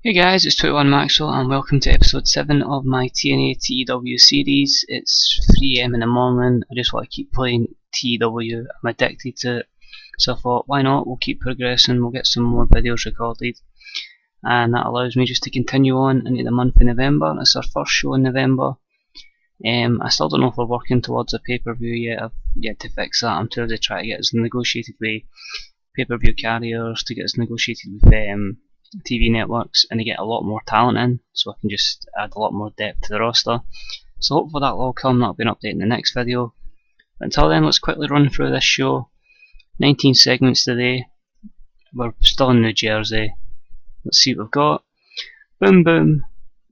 Hey guys, it's 21 Maxwell and welcome to episode 7 of my TNA TEW series. It's 3 AM in the morning, I just want to keep playing TEW, I'm addicted to it. So I thought, why not, we'll keep progressing, we'll get some more videos recorded. And that allows me just to continue on into the month of November. It's our first show in November. I still don't know if we're working towards a pay-per-view yet, I've yet to fix that. I'm too busy trying to get us negotiated with pay-per-view carriers, to get us negotiated with TV networks, and to get a lot more talent in, so I can just add a lot more depth to the roster. So hopefully that will all come. That'll be an update in the next video. But until then, let's quickly run through this show. 19 segments today. We're still in New Jersey. Let's see what we've got. Boom boom,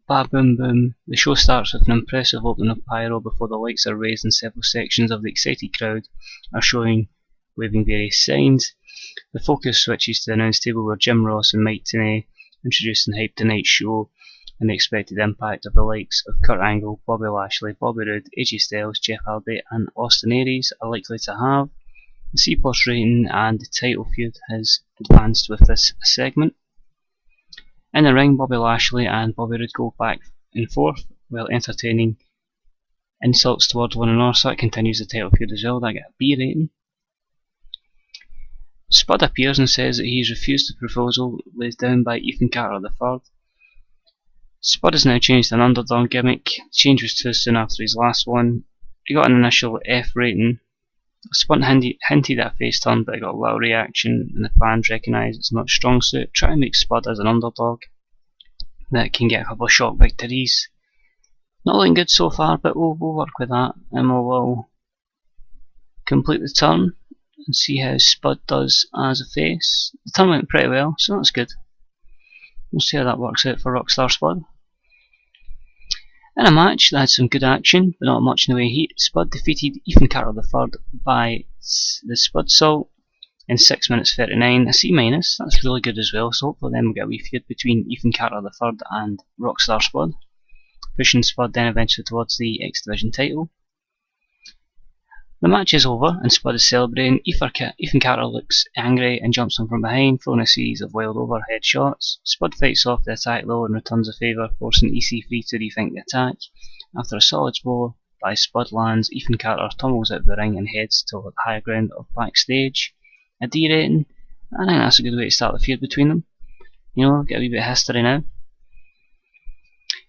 ba boom boom. The show starts with an impressive opening of pyro before the lights are raised and several sections of the excited crowd are showing, waving various signs. The focus switches to the announce table where Jim Ross and Mike Tenay introduce and hype tonight's show and the expected impact of the likes of Kurt Angle, Bobby Lashley, Bobby Roode, AJ Styles, Jeff Hardy and Austin Aries are likely to have. The C+ rating and the title feud has advanced with this segment. In the ring, Bobby Lashley and Bobby Roode go back and forth while entertaining insults towards one another, so that continues the title feud as well. That got a B rating. Spud appears and says that he's refused the proposal laid down by Ethan Carter III. Spud has now changed an underdog gimmick. The change was too soon after his last one. He got an initial F rating. Spud hinted at a face turn, but it got little reaction and the fans recognise it's not strong suit. Try and make Spud as an underdog that can get a couple of shock victories. Not looking good so far, but we'll work with that and we'll complete the turn and see how Spud does as a face. The turn went pretty well, so that's good. We'll see how that works out for Rockstar Spud. In a match that had some good action, but not much in the way of heat, Spud defeated Ethan Carter III by the Spud Salt in 6 minutes 39, a C-. That's really good as well, so hopefully then we'll get a wee feud between Ethan Carter III and Rockstar Spud, pushing Spud then eventually towards the X Division title. The match is over and Spud is celebrating. Ethan Carter looks angry and jumps him from behind, throwing a series of wild overhead shots. Spud fights off the attack though and returns the favour, forcing EC3 to rethink the attack. After a solid blow by Spud lands, Ethan Carter tumbles out of the ring and heads to the higher ground of backstage. A D rating. I think that's a good way to start the feud between them. You know, get a wee bit of history now.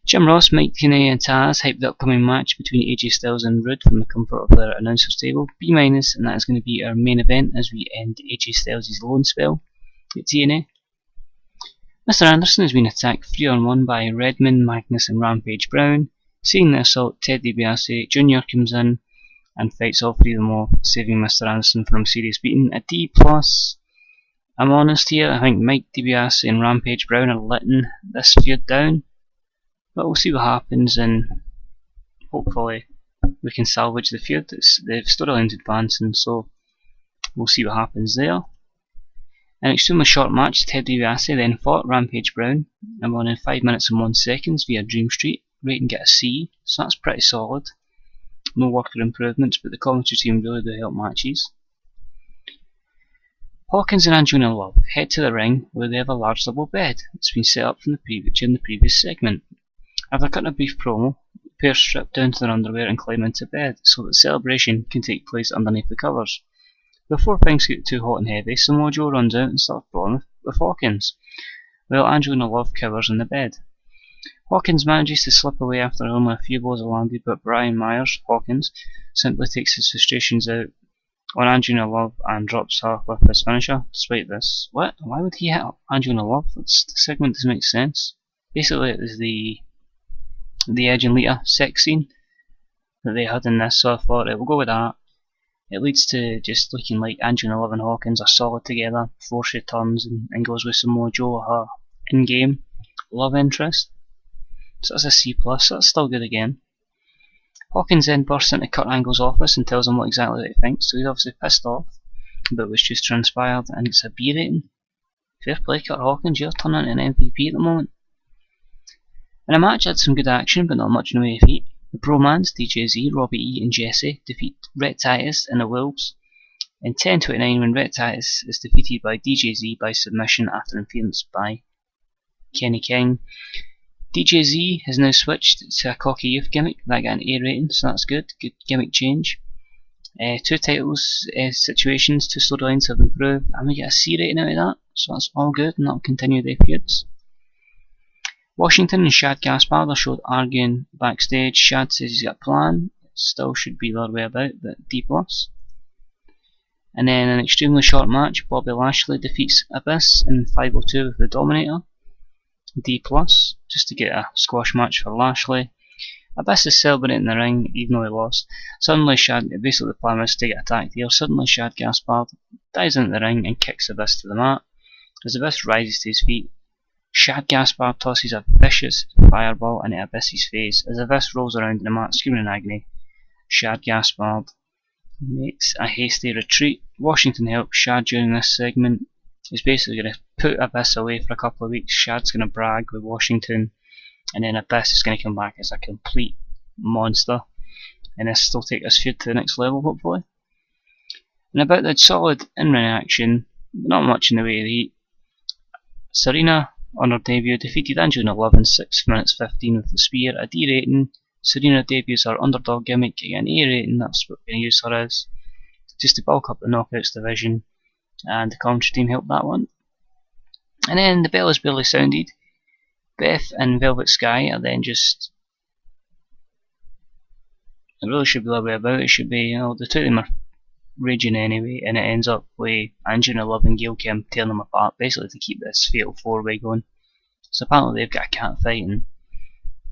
Jim Ross, Mike Tenay and Taz hyped the upcoming match between AJ Styles and Roode from the comfort of their announcer's table. B-, and that is going to be our main event as we end AJ Styles' loan spell at TNA. Mr. Anderson has been attacked 3-on-1 by Redmond, Magnus and Rampage Brown. Seeing the assault, Ted DiBiase Jr. comes in and fights all three of them off, saving Mr. Anderson from serious beating. A D+. I'm honest here, I think Mike DiBiase and Rampage Brown are letting this feud down. But we'll see what happens and hopefully we can salvage the feud. The storyline's advancing, so we'll see what happens there. An extremely short match, Ted DiBiase then fought Rampage Brown and won in 5 minutes and 1 second via Dream Street. Rating get a C, so that's pretty solid. No worker improvements, but the commentary team really do help matches. Hawkins and Angelina Love head to the ring where they have a large double bed. It's been set up from during the previous segment. After cutting a brief promo, the pair strip down to their underwear and climb into bed so that the celebration can take place underneath the covers. Before things get too hot and heavy, Samoa Joe runs out and starts brawling with Hawkins, while Angelina Love cowers in the bed. Hawkins manages to slip away after only a few blows are landed, but Brian Myers, Hawkins, simply takes his frustrations out on Angelina Love and drops her with his finisher. Despite this, what? Why would he hit Angelina Love? This segment doesn't make sense. Basically, it was the Edge and Lita sex scene that they had in this, so I thought we'll go with that. It leads to just looking like Angelina Love and Hawkins are solid together before she turns and goes with Samoa Joe, her in-game love interest. So that's a C+, that's still good again. Hawkins then bursts into Kurt Angle's office and tells him what exactly he thinks, so he's obviously pissed off about what's just transpired and it's a B rating. Fair play Kurt Hawkins, you're turning into an MVP at the moment. In a match had some good action but not much in the way of heat. The Bromans, DJZ, Robbie E and Jesse defeat Rhett Titus and the Wolves in 10:29 when Rhett Titus is defeated by DJZ by submission after interference by Kenny King. DJZ has now switched to a cocky youth gimmick. That got an A rating, so that's good. Good gimmick change. 2 titles, situations, 2 storylines have improved, and we get a C rating out of that, so that's all good, and that'll continue their feuds. Washington and Shad Gaspard are showed arguing backstage. Shad says he's got a plan. It still should be the other way about, but D+. And then an extremely short match, Bobby Lashley defeats Abyss in 502 with the Dominator. D+, just to get a squash match for Lashley. Abyss is celebrating in the ring, even though he lost. Suddenly basically the plan was to get attacked here. Suddenly Shad Gaspard dives into the ring and kicks Abyss to the mat. As Abyss rises to his feet, Shad Gaspard tosses a vicious fireball into Abyss's face. As Abyss rolls around in the mat screaming in agony, Shad Gaspard makes a hasty retreat. Washington helps Shad during this segment. He's basically going to put Abyss away for a couple of weeks. Shad's going to brag with Washington, and then Abyss is going to come back as a complete monster, and this will take this feud to the next level, hopefully. And about the solid in-ring action, not much in the way of heat. Serena, on her debut, defeated Angelina Love in 6 minutes 15 with the spear, a D rating. Serena debuts her underdog gimmick, getting an A rating. That's what we're going to use her as, just to bulk up the Knockouts division, and the commentary team helped that one. And then the bell is barely sounded. Beth and Velvet Sky are then just... It really should be the other way about. It should be, the two of them are raging anyway, and it ends up with Angelina Love and Gail Kim tearing them apart, basically to keep this fatal 4-way going. So apparently they've got a cat fight and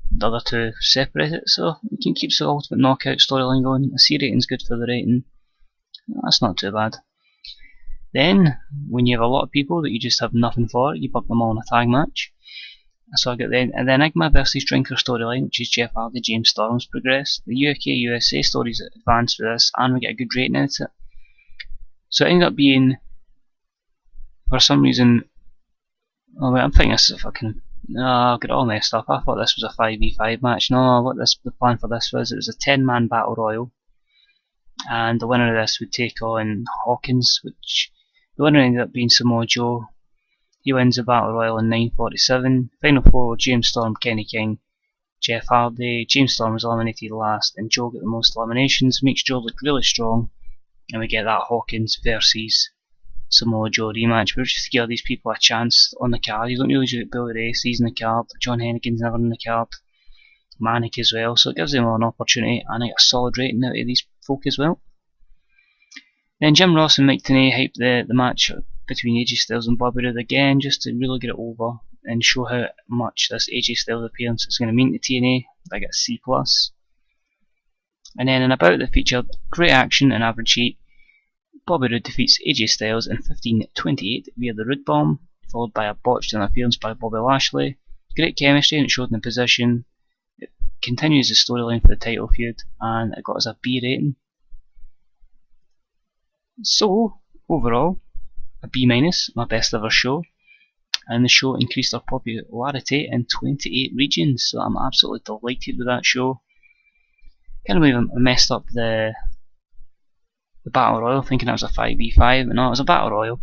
the other two separate it, so you can keep the Ultimate Knockout storyline going. A C rating's good for the rating. That's not too bad. Then, when you have a lot of people that you just have nothing for, you book them all in a tag match. So I got the Enigma versus Drinker storyline, which is Jeff Hardy, James Storm's progressed. The UK USA stories advanced for this, and we get a good rating out of it. So it ended up being, for some reason, oh wait, I'm thinking this is a fucking, I've got it all messed up. I thought this was a 5v5 match. No, what the plan for this was, it was a 10-man battle royal, and the winner of this would take on Hawkins, which the winner ended up being Samoa Joe. He wins the Battle Royal in 9:47. Final 4 were James Storm, Kenny King, Jeff Hardy. James Storm was eliminated last, and Joe got the most eliminations. Makes Joe look really strong, and we get that Hawkins versus Samoa Joe rematch. We're just to give these people a chance on the card. You don't usually get Billy Ray, he's in the card. John Hennigan's never in the card. Manic as well, so it gives them all an opportunity, and I get a solid rating out of these folk as well. Then Jim Ross and Mike Tenay hyped the match between AJ Styles and Bobby Roode again, just to really get it over and show how much this AJ Styles appearance is going to mean to TNA. I get a C+. And then in about the feature, great action and average heat. Bobby Roode defeats AJ Styles in 15:28 via the Roode Bomb, followed by a botched interference by Bobby Lashley. Great chemistry, and it showed in the position. It continues the storyline for the title feud, and it got us a B rating. So, overall, a B-, my best ever show, and the show increased our popularity in 28 regions, so I'm absolutely delighted with that show. Can't believe I messed up the Battle Royal, thinking that was a 5v5, but no, it was a Battle Royal,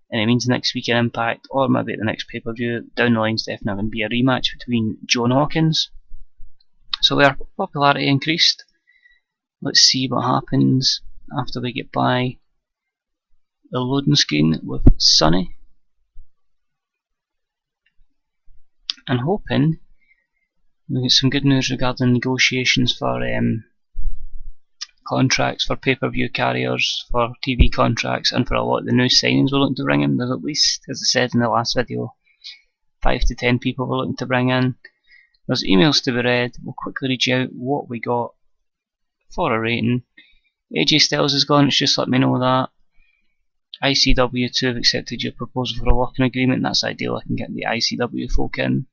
and it means next week in Impact, or maybe at the next pay-per-view, down the line's definitely going to be a rematch between Joe and Hawkins. So our popularity increased. Let's see what happens after we get by the loading screen with Sunny. And hoping we get some good news regarding negotiations for contracts for pay-per-view carriers, for TV contracts, and for a lot of the new signings we're looking to bring in. There's at least, as I said in the last video, 5 to 10 people we're looking to bring in. There's emails to be read. We'll quickly read you out what we got for a rating. AJ Styles is gone, it's just let me know that. ICW2 have accepted your proposal for a working agreement. That's ideal, I can get the ICW folk in.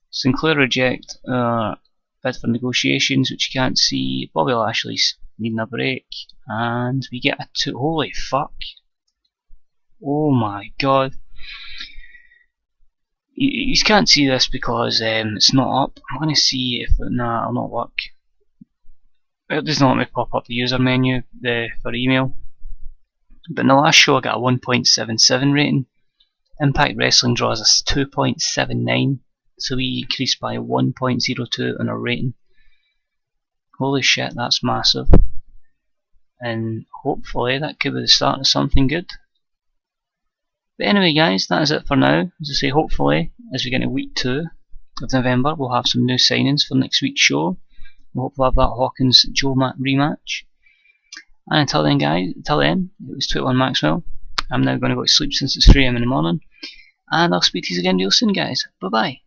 Sinclair reject bid for negotiations, which you can't see. Bobby Lashley's needing a break, and we get a 2. Holy fuck! Oh my god! You can't see this because it's not up. I'm gonna see if it'll not work. It does not let me pop up the user menu for email. But in the last show I got a 1.77 rating, Impact Wrestling draws us 2.79, so we increased by 1.02 on our rating. Holy shit, that's massive. And hopefully that could be the start of something good. But anyway guys, that is it for now. As I say, hopefully as we get into week 2 of November we'll have some new signings for next week's show. We'll hopefully have that Hawkins Joe rematch. And until then guys, it was 21 Maxwell. I'm now going to go to sleep since it's 3 AM in the morning. And I'll speak to you again real soon guys. Bye bye.